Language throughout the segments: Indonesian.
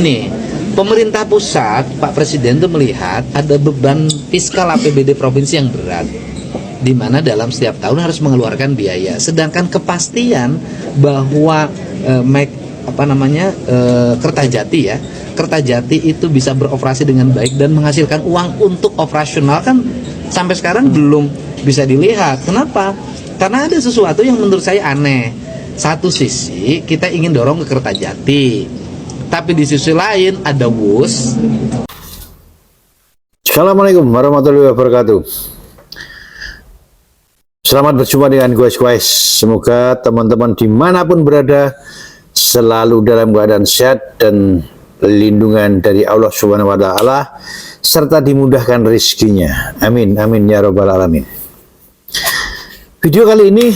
Nih, pemerintah pusat, Pak Presiden tuh melihat ada beban fiskal APBD provinsi yang berat, di mana dalam setiap tahun harus mengeluarkan biaya. Sedangkan kepastian bahwa Kertajati itu bisa beroperasi dengan baik dan menghasilkan uang untuk operasional kan sampai sekarang belum bisa dilihat. Kenapa? Karena ada sesuatu yang menurut saya aneh. Satu sisi kita ingin dorong ke Kertajati, tapi di sisi lain ada WUS. Assalamualaikum warahmatullahi wabarakatuh. Selamat berjumpa dengan gue Squash. Semoga teman-teman dimanapun berada selalu dalam keadaan sehat dan lindungan dari Allah Subhanahu wa Ta'ala, serta dimudahkan rezekinya. Amin, amin ya Rabbal Alamin. Video kali ini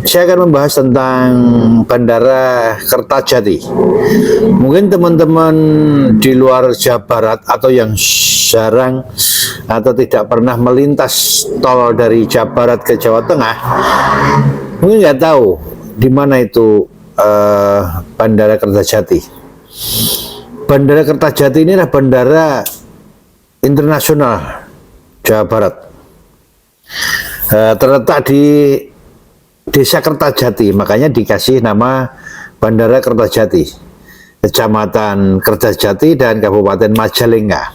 saya akan membahas tentang Bandara Kertajati. Mungkin teman-teman di luar Jawa Barat atau yang jarang atau tidak pernah melintas tol dari Jawa Barat ke Jawa Tengah, mungkin nggak tahu di mana itu Bandara Kertajati. Bandara Kertajati ini adalah bandara internasional Jawa Barat. Terletak di Desa Kertajati, makanya dikasih nama Bandara Kertajati, Kecamatan Kertajati dan Kabupaten Majalengka.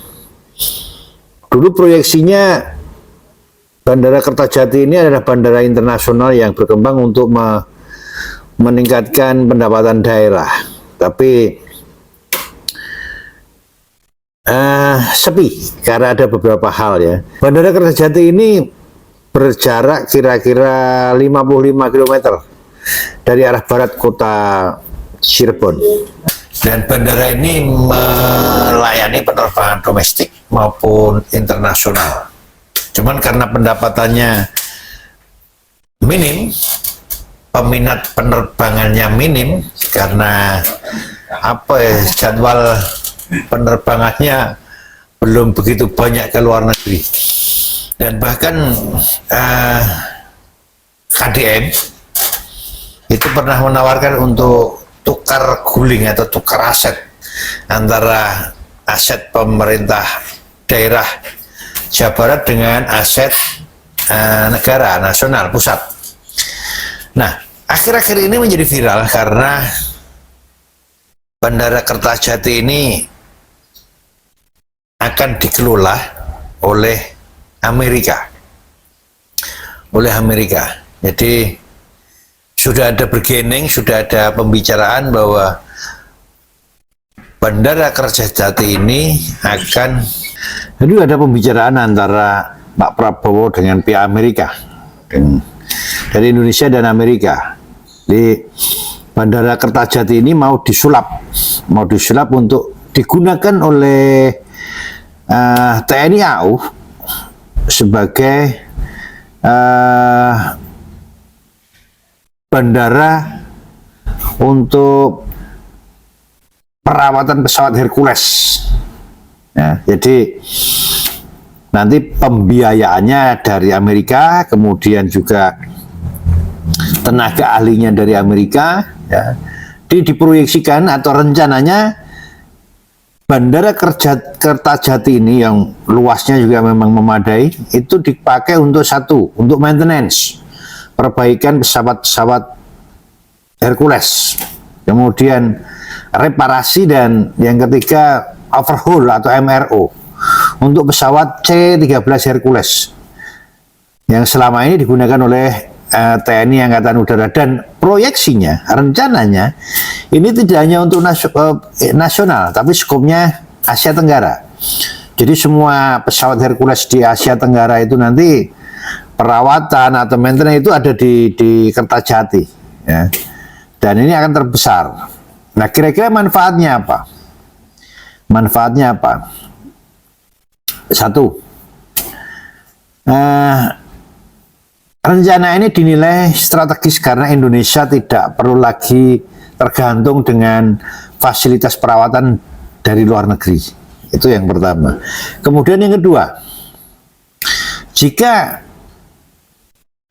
Dulu proyeksinya Bandara Kertajati ini adalah bandara internasional yang berkembang untuk meningkatkan pendapatan daerah, tapi sepi karena ada beberapa hal ya. Bandara Kertajati ini berjarak kira-kira 55 km dari arah barat kota Cirebon. Dan bandara ini melayani penerbangan domestik maupun internasional. Cuman karena pendapatannya minim, peminat penerbangannya minim, karena jadwal penerbangannya belum begitu banyak ke luar negeri. Dan bahkan KDM itu pernah menawarkan untuk tukar guling atau tukar aset antara aset pemerintah daerah Jawa Barat dengan aset negara nasional pusat. Nah, akhir-akhir ini menjadi viral karena Bandara Kertajati ini akan dikelola oleh Amerika. Jadi sudah ada bargaining, sudah ada pembicaraan bahwa Bandara Kertajati ini akan, jadi ada pembicaraan antara Pak Prabowo dengan pihak Amerika, dari Indonesia dan Amerika. Di Bandara Kertajati ini mau disulap untuk digunakan oleh TNI AU sebagai bandara untuk perawatan pesawat Hercules. Ya, jadi nanti pembiayaannya dari Amerika, kemudian juga tenaga ahlinya dari Amerika. Ya, diproyeksikan atau rencananya Bandara Kertajati ini yang luasnya juga memang memadai, itu dipakai untuk untuk maintenance, perbaikan pesawat-pesawat Hercules, kemudian reparasi, dan yang ketiga overhaul atau MRO untuk pesawat C-13 Hercules yang selama ini digunakan oleh TNI Angkatan Udara. Dan proyeksinya, rencananya ini tidak hanya untuk nasional, tapi skopnya Asia Tenggara. Jadi semua pesawat Hercules di Asia Tenggara itu nanti perawatan atau maintenance itu ada di Kertajati, ya. Dan ini akan terbesar. Nah, kira-kira manfaatnya apa? Satu, rencana ini dinilai strategis karena Indonesia tidak perlu lagi tergantung dengan fasilitas perawatan dari luar negeri. Itu yang pertama. Kemudian yang kedua, jika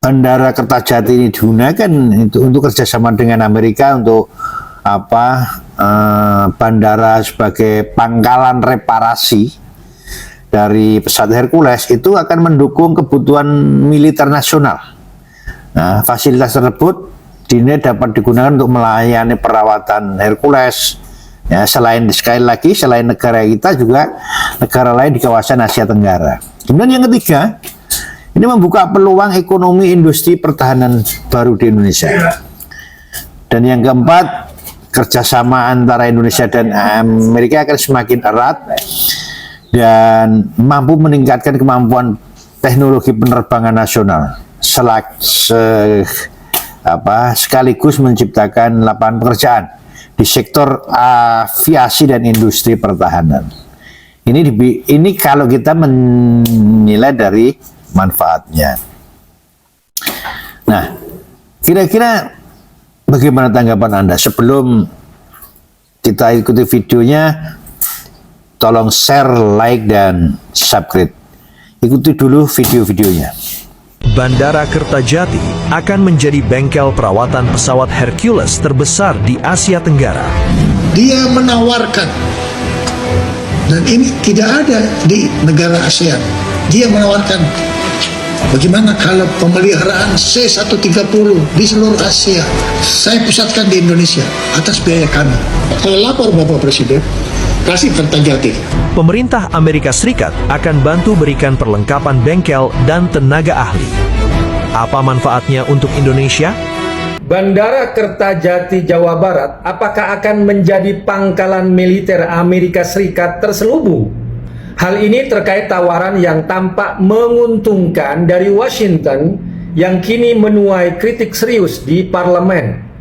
Bandara Kertajati ini digunakan untuk kerjasama dengan Amerika untuk bandara sebagai pangkalan reparasi dari pesawat Hercules itu akan mendukung kebutuhan militer nasional. Nah, fasilitas tersebut dinilai dapat digunakan untuk melayani perawatan Hercules. Ya, sekali lagi selain negara kita juga negara lain di kawasan Asia Tenggara. Kemudian yang ketiga, ini membuka peluang ekonomi industri pertahanan baru di Indonesia. Dan yang keempat, kerjasama antara Indonesia dan Amerika akan semakin erat dan mampu meningkatkan kemampuan teknologi penerbangan nasional sekaligus menciptakan lapangan pekerjaan di sektor aviasi dan industri pertahanan. Ini kalau kita menilai dari manfaatnya. Nah, kira-kira bagaimana tanggapan Anda? Sebelum kita ikuti videonya, tolong share, like, dan subscribe. Ikuti dulu video-videonya. Bandara Kertajati akan menjadi bengkel perawatan pesawat Hercules terbesar di Asia Tenggara. Dia menawarkan, dan ini tidak ada di negara ASEAN. Dia menawarkan, bagaimana kalau pemeliharaan C-130 di seluruh Asia saya pusatkan di Indonesia atas biaya kami. Saya lapor Bapak Presiden, kasih Kertajati. Pemerintah Amerika Serikat akan bantu berikan perlengkapan bengkel dan tenaga ahli. Apa manfaatnya untuk Indonesia? Bandara Kertajati, Jawa Barat, apakah akan menjadi pangkalan militer Amerika Serikat terselubung? Hal ini terkait tawaran yang tampak menguntungkan dari Washington yang kini menuai kritik serius di parlemen.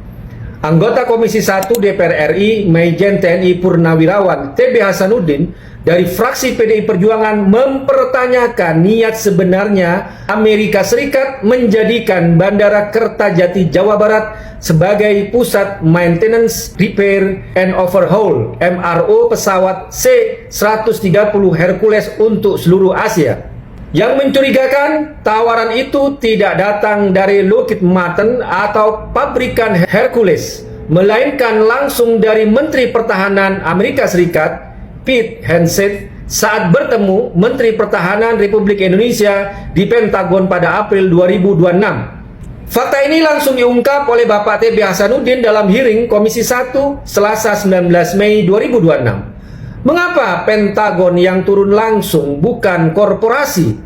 Anggota Komisi 1 DPR RI, Majen TNI Purnawirawan TB Hasanuddin dari fraksi PDI Perjuangan mempertanyakan niat sebenarnya Amerika Serikat menjadikan Bandara Kertajati, Jawa Barat sebagai pusat Maintenance, Repair, and Overhaul MRO pesawat C-130 Hercules untuk seluruh Asia. Yang mencurigakan, tawaran itu tidak datang dari Lockheed Martin atau pabrikan Hercules, melainkan langsung dari Menteri Pertahanan Amerika Serikat, Pete Hegseth, saat bertemu Menteri Pertahanan Republik Indonesia di Pentagon pada April 2026. Fakta ini langsung diungkap oleh Bapak TB Hasanuddin dalam hearing Komisi 1 Selasa 19 Mei 2026. Mengapa Pentagon yang turun langsung bukan korporasi?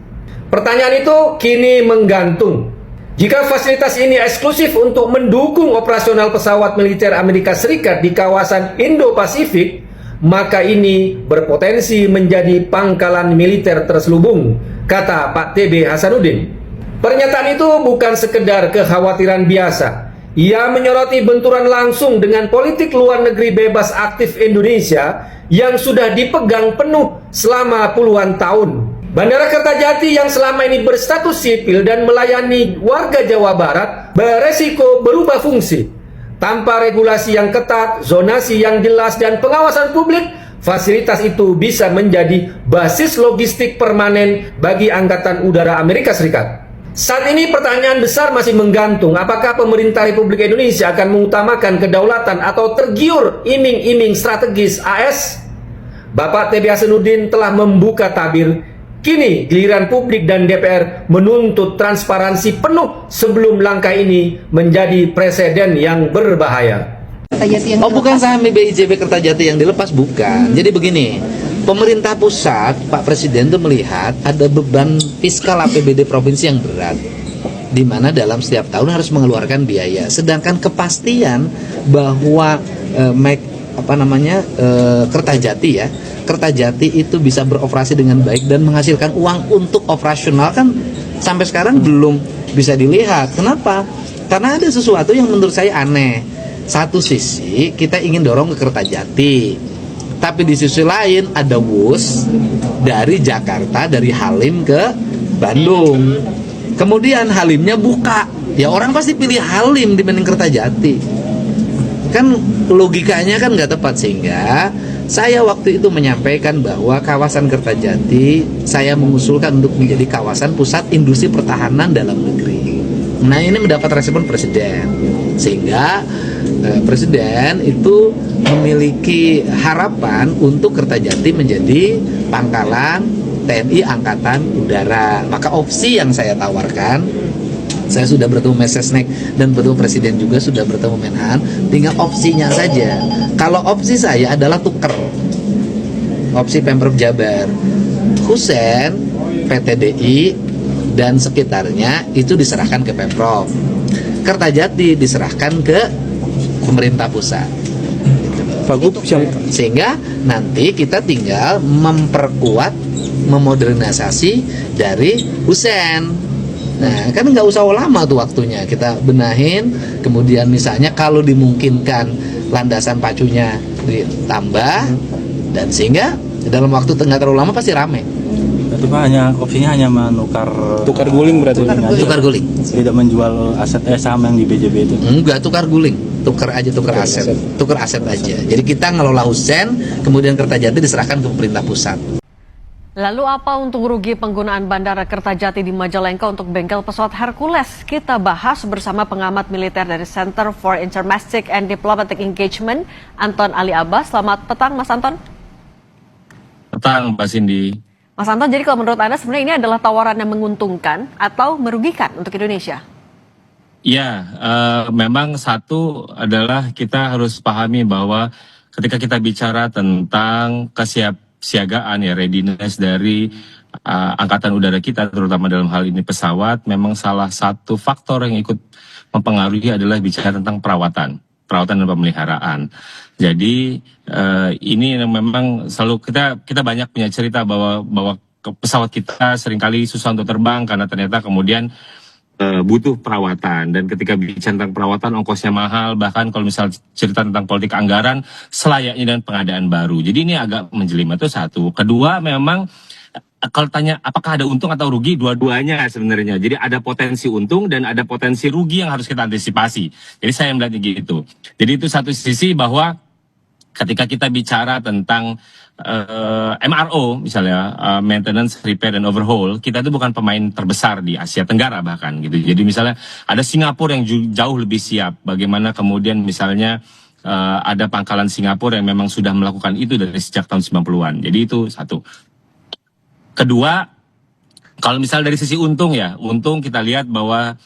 Pertanyaan itu kini menggantung. Jika fasilitas ini eksklusif untuk mendukung operasional pesawat militer Amerika Serikat di kawasan Indo-Pasifik, maka ini berpotensi menjadi pangkalan militer terselubung, kata Pak TB Hasanuddin. Pernyataan itu bukan sekedar kekhawatiran biasa. Ia menyoroti benturan langsung dengan politik luar negeri bebas aktif Indonesia yang sudah dipegang penuh selama puluhan tahun. Bandara Kertajati yang selama ini berstatus sipil dan melayani warga Jawa Barat beresiko berubah fungsi. Tanpa regulasi yang ketat, zonasi yang jelas, dan pengawasan publik, fasilitas itu bisa menjadi basis logistik permanen bagi Angkatan Udara Amerika Serikat. Saat ini pertanyaan besar masih menggantung, apakah pemerintah Republik Indonesia akan mengutamakan kedaulatan atau tergiur iming-iming strategis AS? Bapak TB Hasanuddin telah membuka tabir. Kini giliran publik dan DPR menuntut transparansi penuh sebelum langkah ini menjadi presiden yang berbahaya. Bukan saham BIJB Kertajati yang dilepas, bukan. Jadi begini, pemerintah pusat, Pak Presiden itu melihat ada beban fiskal APBD provinsi yang berat, di mana dalam setiap tahun harus mengeluarkan biaya. Sedangkan kepastian bahwa Kertajati itu bisa beroperasi dengan baik dan menghasilkan uang untuk operasional kan sampai sekarang belum bisa dilihat. Kenapa? Karena ada sesuatu yang menurut saya aneh. Satu sisi kita ingin dorong ke Kertajati, tapi di sisi lain ada WUS dari Jakarta, dari Halim ke Bandung. Kemudian Halimnya buka, ya orang pasti pilih Halim dibanding Kertajati. Kan logikanya kan nggak tepat, sehingga saya waktu itu menyampaikan bahwa kawasan Kertajati saya mengusulkan untuk menjadi kawasan pusat industri pertahanan dalam negeri. Nah, ini mendapat respon Presiden, sehingga Presiden itu memiliki harapan untuk Kertajati menjadi pangkalan TNI Angkatan Udara. Maka opsi yang saya tawarkan, saya sudah bertemu Mensesnek dan bertemu Presiden juga, sudah bertemu Menhan, tinggal opsinya saja. Kalau opsi saya adalah tuker, opsi Pemprov Jabar, Husein, PTDI dan sekitarnya itu diserahkan ke Pemprov, Kertajati diserahkan ke pemerintah pusat. Pak Gub, Sehingga nanti kita tinggal memperkuat, memodernisasi dari Husein. Nah, kan nggak usah lama tuh waktunya, kita benahin, kemudian misalnya kalau dimungkinkan landasan pacunya ditambah, dan sehingga dalam waktu nggak terlalu lama pasti rame. Berarti Pak opsinya hanya menukar tukar guling berarti. Tukar guling. Tidak menjual aset saham yang di BJB itu. Enggak, tukar guling, tukar aset aja. Jadi kita ngelola Husein, kemudian Kertajati diserahkan ke pemerintah pusat. Lalu apa untung rugi penggunaan Bandara Kertajati di Majalengka untuk bengkel pesawat Hercules? Kita bahas bersama pengamat militer dari Center for Intermestic and Diplomatic Engagement, Anton Ali Abbas. Selamat petang, Mas Anton. Petang, Mbak Cindy. Mas Anton, jadi kalau menurut Anda sebenarnya ini adalah tawaran yang menguntungkan atau merugikan untuk Indonesia? Ya, memang satu adalah kita harus pahami bahwa ketika kita bicara tentang kesiapsiagaan ya, readiness dari angkatan udara kita, terutama dalam hal ini pesawat, memang salah satu faktor yang ikut mempengaruhi adalah bicara tentang perawatan dan pemeliharaan. Jadi ini memang selalu kita banyak punya cerita bahwa pesawat kita seringkali susah untuk terbang karena ternyata kemudian butuh perawatan, dan ketika bicara tentang perawatan ongkosnya mahal, bahkan kalau misal cerita tentang politik anggaran selayaknya dengan pengadaan baru. Jadi ini agak menjelma, itu satu. Kedua, memang kalau tanya apakah ada untung atau rugi, dua-duanya sebenarnya. Jadi ada potensi untung dan ada potensi rugi yang harus kita antisipasi. Jadi saya melihatnya gitu. Jadi itu satu sisi bahwa ketika kita bicara tentang MRO misalnya, maintenance, repair, dan overhaul, kita itu bukan pemain terbesar di Asia Tenggara bahkan gitu. Jadi misalnya ada Singapura yang jauh lebih siap. Bagaimana kemudian misalnya ada pangkalan Singapura yang memang sudah melakukan itu dari sejak tahun 90-an. Jadi itu satu. Kedua, kalau misal dari sisi untung ya, untung kita lihat bahwa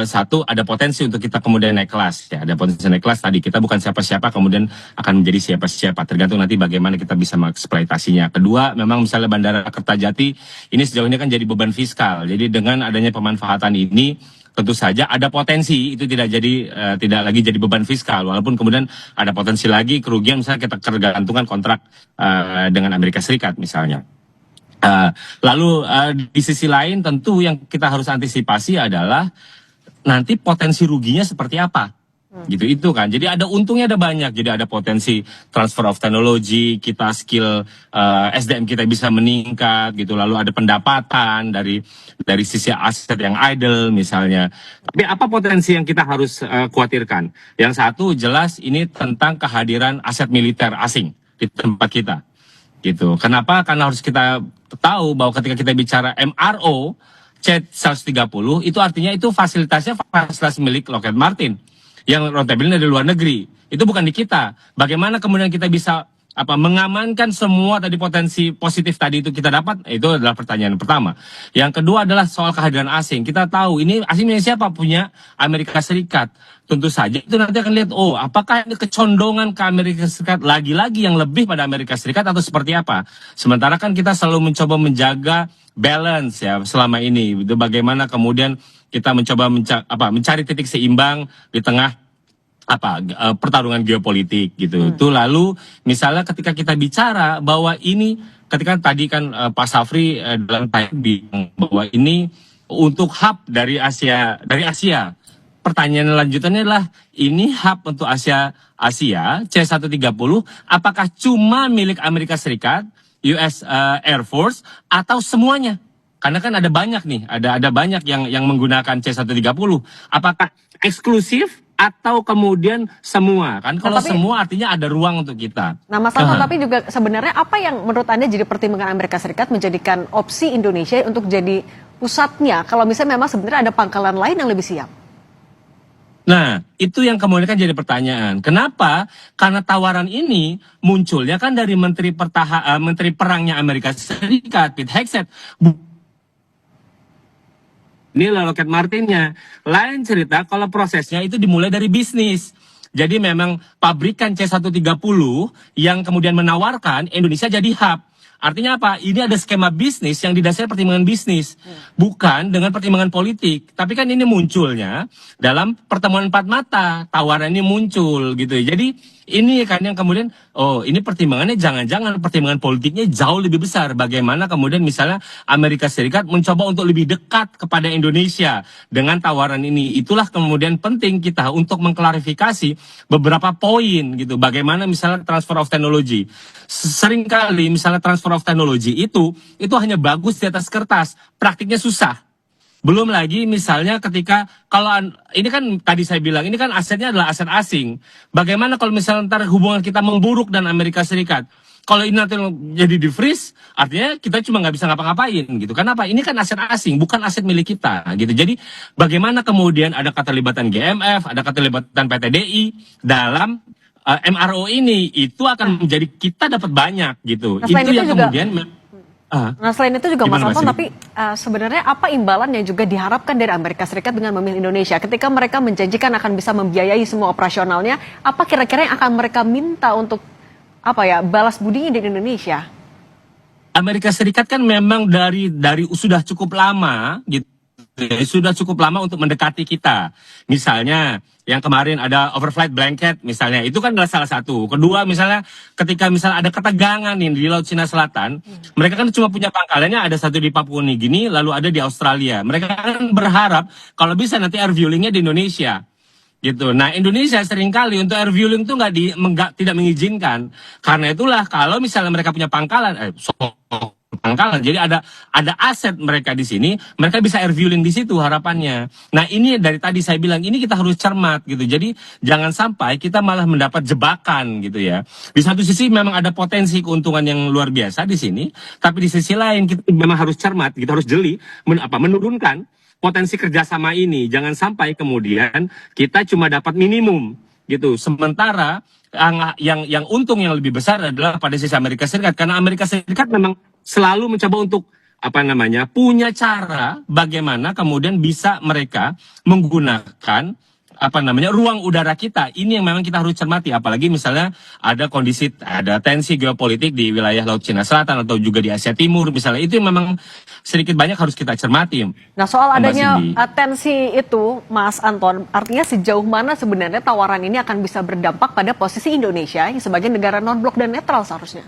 satu, ada potensi untuk kita kemudian naik kelas ya, ada potensi naik kelas tadi, kita bukan siapa-siapa kemudian akan menjadi siapa-siapa, tergantung nanti bagaimana kita bisa mengeksploitasinya. Kedua, memang misalnya Bandara Kertajati ini sejauh ini kan jadi beban fiskal, jadi dengan adanya pemanfaatan ini tentu saja ada potensi itu tidak lagi jadi beban fiskal, walaupun kemudian ada potensi lagi kerugian misalnya kita ketergantungan kontrak dengan Amerika Serikat misalnya. Lalu di sisi lain tentu yang kita harus antisipasi adalah nanti potensi ruginya seperti apa, gitu itu kan. Jadi ada untungnya ada banyak, jadi ada potensi transfer of technology, kita skill SDM kita bisa meningkat gitu. Lalu ada pendapatan dari sisi aset yang idle misalnya. Tapi apa potensi yang kita harus khawatirkan? Yang satu jelas ini tentang kehadiran aset militer asing di tempat kita. Gitu. Kenapa? Karena harus kita tahu bahwa ketika kita bicara MRO C-130 itu artinya itu fasilitas milik Lockheed Martin yang notabene dari luar negeri. Itu bukan di kita. Bagaimana kemudian kita bisa mengamankan semua tadi potensi positif tadi itu kita dapat? Itu adalah pertanyaan pertama. Yang kedua adalah soal kehadiran asing. Kita tahu ini asingnya siapa? Punya Amerika Serikat. Tentu saja itu nanti akan lihat, apakah ini kecondongan ke Amerika Serikat lagi-lagi yang lebih pada Amerika Serikat atau seperti apa? Sementara kan kita selalu mencoba menjaga balance ya selama ini. Itu bagaimana kemudian kita mencoba mencari titik seimbang di tengah pertarungan geopolitik gitu. Itu lalu misalnya ketika kita bicara bahwa ini ketika tadi kan Pak Safri dalam bilang bahwa ini untuk hub dari Asia. Pertanyaan lanjutannya adalah ini hub untuk Asia C-130 apakah cuma milik Amerika Serikat, US Air Force atau semuanya? Karena kan ada banyak nih, ada banyak yang menggunakan C-130. Apakah eksklusif atau kemudian semua? Kan kalau semua artinya ada ruang untuk kita. Nah, Mas Anton, tapi juga sebenarnya apa yang menurut Anda jadi pertimbangan Amerika Serikat menjadikan opsi Indonesia untuk jadi pusatnya kalau misalnya memang sebenarnya ada pangkalan lain yang lebih siap? Nah, itu yang kemudian kan jadi pertanyaan. Kenapa? Karena tawaran ini munculnya kan dari Menteri Perangnya Amerika Serikat, Pete Hegseth. Ini Lockheed Martinnya. Lain cerita kalau prosesnya itu dimulai dari bisnis. Jadi memang pabrikan C130 yang kemudian menawarkan Indonesia jadi hub. Artinya apa? Ini ada skema bisnis yang didasari pertimbangan bisnis, bukan dengan pertimbangan politik. Tapi kan ini munculnya dalam pertemuan empat mata, tawaran ini muncul gitu. Jadi ini kan yang kemudian, oh ini pertimbangannya jangan-jangan pertimbangan politiknya jauh lebih besar. Bagaimana kemudian misalnya Amerika Serikat mencoba untuk lebih dekat kepada Indonesia dengan tawaran ini. Itulah kemudian penting kita untuk mengklarifikasi beberapa poin gitu. Bagaimana misalnya transfer of technology. Seringkali misalnya transfer of technology itu hanya bagus di atas kertas, praktiknya susah. Belum lagi misalnya ketika kalau ini kan tadi saya bilang ini kan asetnya adalah aset asing. Bagaimana kalau misalnya ntar hubungan kita memburuk dengan Amerika Serikat? Kalau ini nanti jadi di freeze, artinya kita cuma nggak bisa ngapa-ngapain gitu. Kenapa? Ini kan aset asing, bukan aset milik kita gitu. Jadi bagaimana kemudian ada keterlibatan GMF, ada keterlibatan PTDI dalam MRO ini, itu akan menjadi kita dapat banyak gitu. Nah, itu yang juga, kemudian nah selain itu juga Mas gimana, Anton, Mas tapi sebenarnya apa imbalan yang juga diharapkan dari Amerika Serikat dengan memilih Indonesia? Ketika mereka menjanjikan akan bisa membiayai semua operasionalnya, apa kira-kira yang akan mereka minta untuk balas budinya di Indonesia? Amerika Serikat kan memang dari sudah cukup lama gitu. Sudah cukup lama untuk mendekati kita. Misalnya yang kemarin ada overflight blanket misalnya, itu kan adalah salah satu. Kedua misalnya ketika misalnya ada ketegangan nih di Laut Cina Selatan, mereka kan cuma punya pangkalannya ada satu di Papua Nugini, lalu ada di Australia. Mereka kan berharap kalau bisa nanti air fuelingnya di Indonesia. Gitu. Nah, Indonesia seringkali untuk air fueling itu tidak mengizinkan. Karena itulah kalau misalnya mereka punya pangkalan, jadi ada aset mereka di sini, mereka bisa air fueling di situ harapannya. Nah, ini dari tadi saya bilang ini kita harus cermat gitu. Jadi jangan sampai kita malah mendapat jebakan gitu ya. Di satu sisi memang ada potensi keuntungan yang luar biasa di sini, tapi di sisi lain kita memang harus cermat, kita harus jeli menurunkan potensi kerjasama ini. Jangan sampai kemudian kita cuma dapat minimum gitu. Sementara yang untung yang lebih besar adalah pada sisi Amerika Serikat, karena Amerika Serikat memang selalu mencoba untuk punya cara bagaimana kemudian bisa mereka menggunakan ruang udara kita. Ini yang memang kita harus cermati, apalagi misalnya ada tensi geopolitik di wilayah Laut Cina Selatan atau juga di Asia Timur misalnya, itu yang memang sedikit banyak harus kita cermati. Nah, soal adanya tensi itu, Mas Anton, artinya sejauh mana sebenarnya tawaran ini akan bisa berdampak pada posisi Indonesia yang sebagai negara non-blok dan netral seharusnya?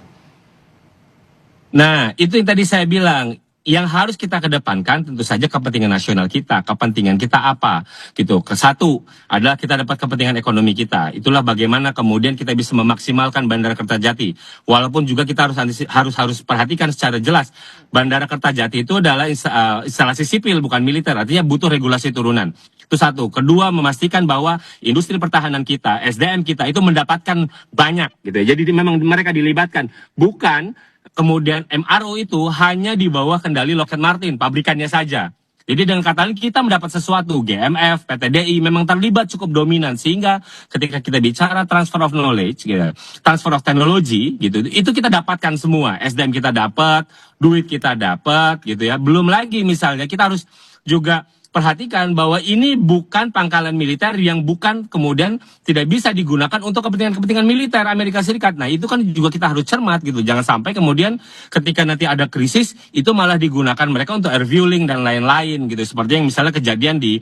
Nah, itu yang tadi saya bilang. Yang harus kita kedepankan tentu saja kepentingan nasional kita. Kepentingan kita apa? Gitu. Satu adalah kita dapat kepentingan ekonomi kita. Itulah bagaimana kemudian kita bisa memaksimalkan Bandara Kertajati. Walaupun juga kita harus perhatikan secara jelas. Bandara Kertajati itu adalah instalasi sipil bukan militer. Artinya butuh regulasi turunan. Itu satu. Kedua, memastikan bahwa industri pertahanan kita, SDM kita itu mendapatkan banyak gitu. Jadi memang mereka dilibatkan. Bukan kemudian MRO itu hanya di bawah kendali Lockheed Martin, pabrikannya saja. Jadi dengan kata lain kita mendapat sesuatu, GMF, PTDI memang terlibat cukup dominan, sehingga ketika kita bicara transfer of knowledge, gitu, transfer of technology, gitu, itu kita dapatkan semua. SDM kita dapat, duit kita dapat, gitu ya. Belum lagi misalnya kita harus juga perhatikan bahwa ini bukan pangkalan militer yang bukan kemudian tidak bisa digunakan untuk kepentingan militer Amerika Serikat. Nah, itu kan juga kita harus cermat gitu. Jangan sampai kemudian ketika nanti ada krisis itu malah digunakan mereka untuk air fueling dan lain-lain gitu. Seperti yang misalnya kejadian di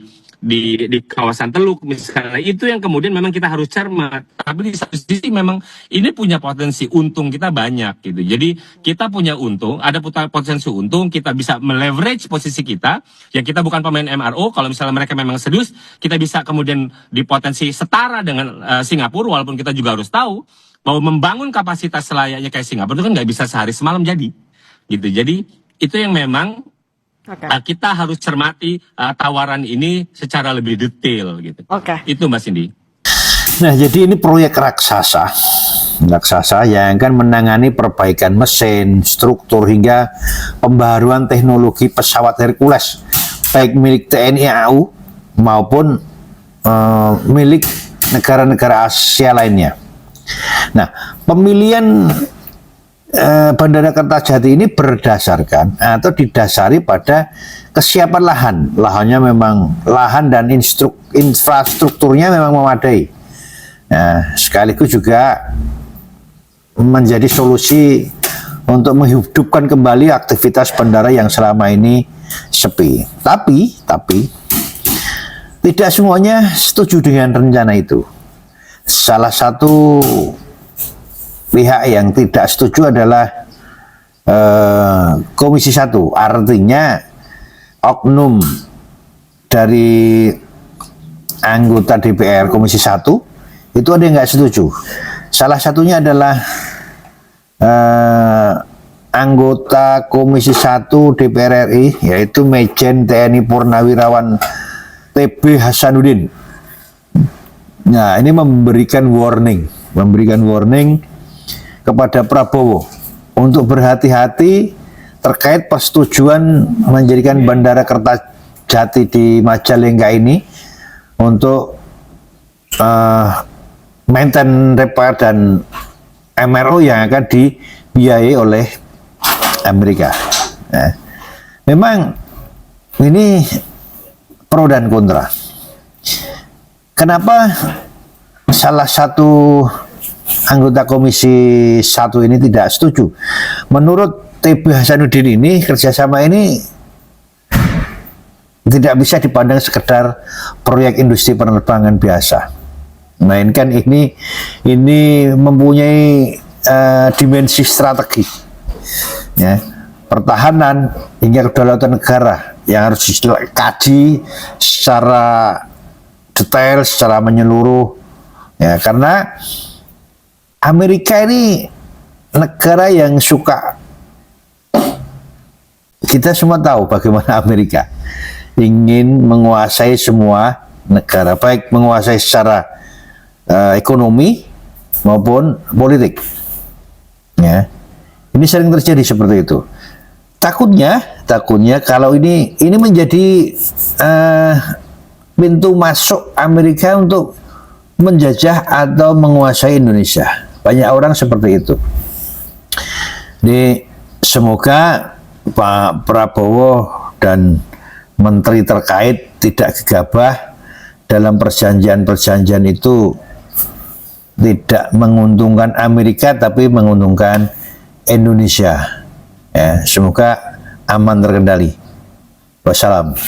kawasan Teluk misalnya, itu yang kemudian memang kita harus cermat. Tapi di satu sisi memang ini punya potensi untung kita banyak gitu. Jadi kita punya untung, ada potensi untung, kita bisa meleverage posisi kita, yang kita bukan pemain MRO. Kalau misalnya mereka memang serius, kita bisa kemudian dipotensi setara dengan Singapura, walaupun kita juga harus tahu bahwa membangun kapasitas selayaknya kayak Singapura itu kan nggak bisa sehari semalam jadi gitu. Jadi itu yang memang kita harus cermati tawaran ini secara lebih detail gitu. Itu Mbak Cindy. Nah, jadi ini proyek raksasa yang akan menangani perbaikan mesin, struktur hingga pembaharuan teknologi pesawat Hercules baik milik TNI AU maupun milik negara-negara Asia lainnya. Nah, pemilihan Bandara Kertajati ini berdasarkan atau didasari pada kesiapan lahan. Lahannya memang, lahan dan infrastrukturnya memang memadai. Nah, sekaligus juga menjadi solusi untuk menghidupkan kembali aktivitas bandara yang selama ini sepi. Tapi tidak semuanya setuju dengan rencana itu. Salah satu pihak yang tidak setuju adalah Komisi 1, artinya oknum dari anggota DPR Komisi 1 itu ada yang nggak setuju. Salah satunya adalah anggota Komisi 1 DPR RI, yaitu Majen TNI Purnawirawan TB Hasanuddin. Nah, ini memberikan warning kepada Prabowo untuk berhati-hati terkait persetujuan menjadikan Bandara Kertajati di Majalengka ini untuk maintenance repair dan MRO yang akan dibiayai oleh Amerika. Nah, memang ini pro dan kontra. Kenapa salah satu anggota Komisi 1 ini tidak setuju? Menurut TB Hasanuddin ini, kerjasama ini tidak bisa dipandang sekedar proyek industri penerbangan biasa, melainkan ini mempunyai dimensi strategi, ya, pertahanan hingga kedaulatan negara yang harus dikaji secara detail, secara menyeluruh, ya, karena Amerika ini negara yang suka, kita semua tahu bagaimana Amerika ingin menguasai semua negara, baik menguasai secara ekonomi maupun politik, ya. Ini sering terjadi seperti itu. Takutnya kalau ini menjadi pintu masuk Amerika untuk menjajah atau menguasai Indonesia. Banyak orang seperti itu. Jadi semoga Pak Prabowo dan menteri terkait tidak gegabah dalam perjanjian-perjanjian itu, tidak menguntungkan Amerika tapi menguntungkan Indonesia. Ya, semoga aman terkendali. Wassalam.